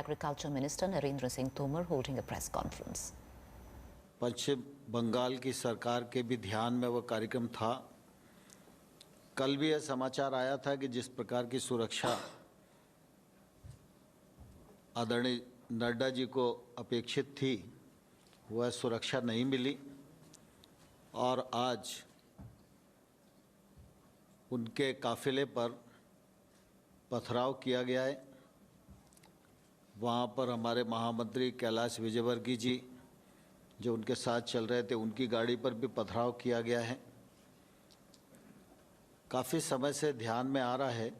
Agriculture Minister Narendra Singh Tomar holding a press conference. पश्चिम बंगाल की सरकार के भी ध्यान में वह कार्यक्रम था। कल भी यह समाचार आया था कि जिस प्रकार की सुरक्षा आदरणीय नड्डा जी को अपेक्षित थी वह सुरक्षा नहीं मिली और आज उनके काफिले पर पथराव किया गया है। वहाँ पर हमारे महामंत्री कैलाश विजयवर्गीय जी जो उनके साथ चल रहे थे उनकी गाड़ी पर भी पथराव किया गया है। काफ़ी समय से ध्यान में आ रहा है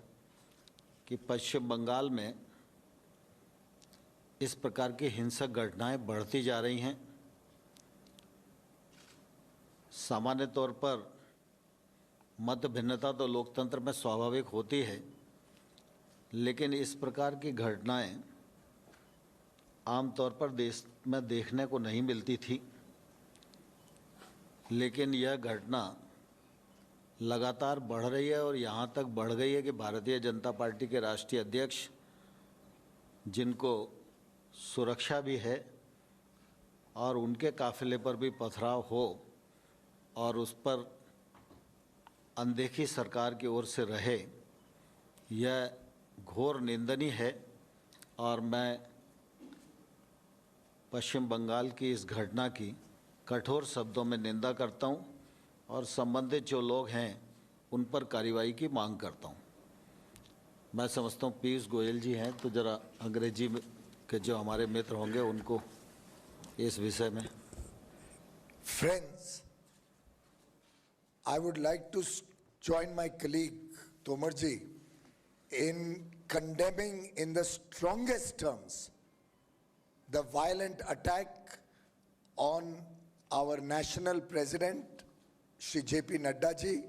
कि पश्चिम बंगाल में इस प्रकार की हिंसक घटनाएं बढ़ती जा रही हैं। सामान्य तौर पर मत भिन्नता तो लोकतंत्र में स्वाभाविक होती है, लेकिन इस प्रकार की घटनाएं आमतौर पर देश में देखने को नहीं मिलती थी। लेकिन यह घटना लगातार बढ़ रही है और यहाँ तक बढ़ गई है कि भारतीय जनता पार्टी के राष्ट्रीय अध्यक्ष, जिनको सुरक्षा भी है और उनके काफिले पर भी पथराव हो और उस पर अनदेखी सरकार की ओर से रहे, यह घोर निंदनीय है। और मैं पश्चिम बंगाल की इस घटना की कठोर शब्दों में निंदा करता हूं और संबंधित जो लोग हैं उन पर कार्रवाई की मांग करता हूं। मैं समझता हूं पीयूष गोयल जी हैं, तो ज़रा अंग्रेजी के जो हमारे मित्र होंगे उनको इस विषय में। Friends, I would like to join my colleague Tomar ji in condemning in the strongest terms the violent attack on our national president, Shri J.P. Nadda ji,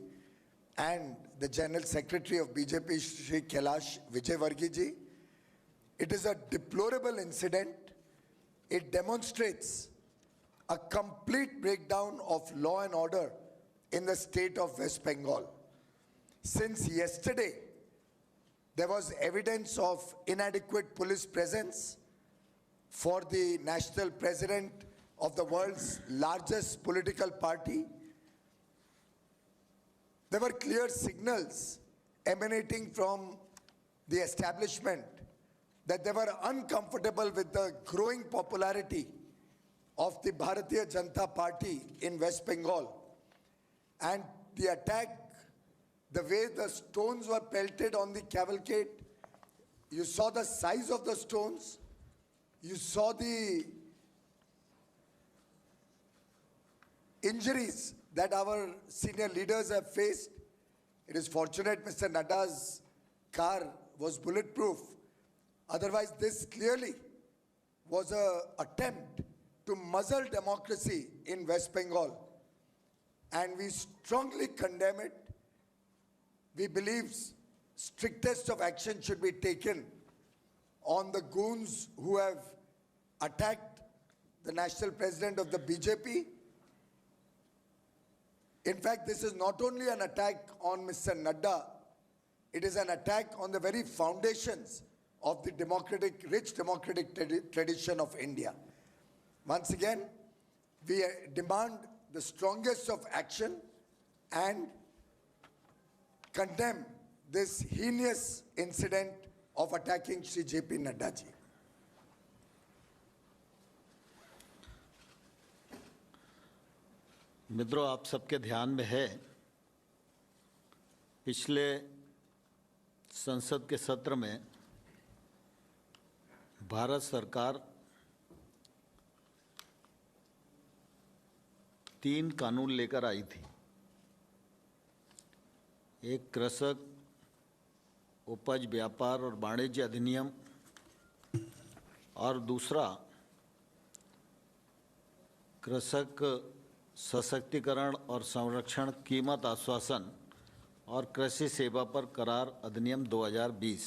and the General Secretary of BJP, Shri Kailash Vijaywargiya ji. It is a deplorable incident. It demonstrates a complete breakdown of law and order in the state of West Bengal. Since yesterday, there was evidence of inadequate police presence for the national president of the world's largest political party. There were clear signals emanating from the establishment that they were uncomfortable with the growing popularity of the Bharatiya Janata Party in West Bengal. And the attack, the way the stones were pelted on the cavalcade, you saw the size of the stones, you saw the injuries that our senior leaders have faced. It is fortunate Mr. Nadda's car was bulletproof. Otherwise, this clearly was an attempt to muzzle democracy in West Bengal. And we strongly condemn it. We believe strictest of action should be taken on the goons who have attacked the national president of the BJP. In fact, this is not only an attack on Mr. Nadda, it is an attack on the very foundations of the rich democratic tradition of India. Once again, we demand the strongest of action and condemn this heinous incident of attacking Shri J.P. Nadda ji. मित्रों, आप सबके ध्यान में है पिछले संसद के सत्र में भारत सरकार 3 कानून लेकर आई थी। एक कृषक उपज व्यापार और वाणिज्य अधिनियम और दूसरा कृषक सशक्तिकरण और संरक्षण कीमत आश्वासन और कृषि सेवा पर करार अधिनियम 2020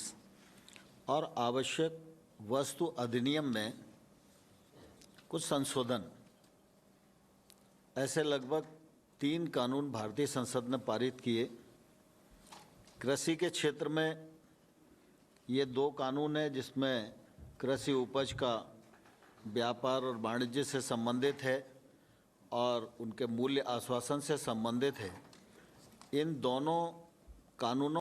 और आवश्यक वस्तु अधिनियम में कुछ संशोधन, ऐसे लगभग 3 कानून भारतीय संसद ने पारित किए। कृषि के क्षेत्र में ये 2 कानून हैं जिसमें कृषि उपज का व्यापार और वाणिज्य से संबंधित है और उनके मूल्य आश्वासन से संबंधित है। इन दोनों कानूनों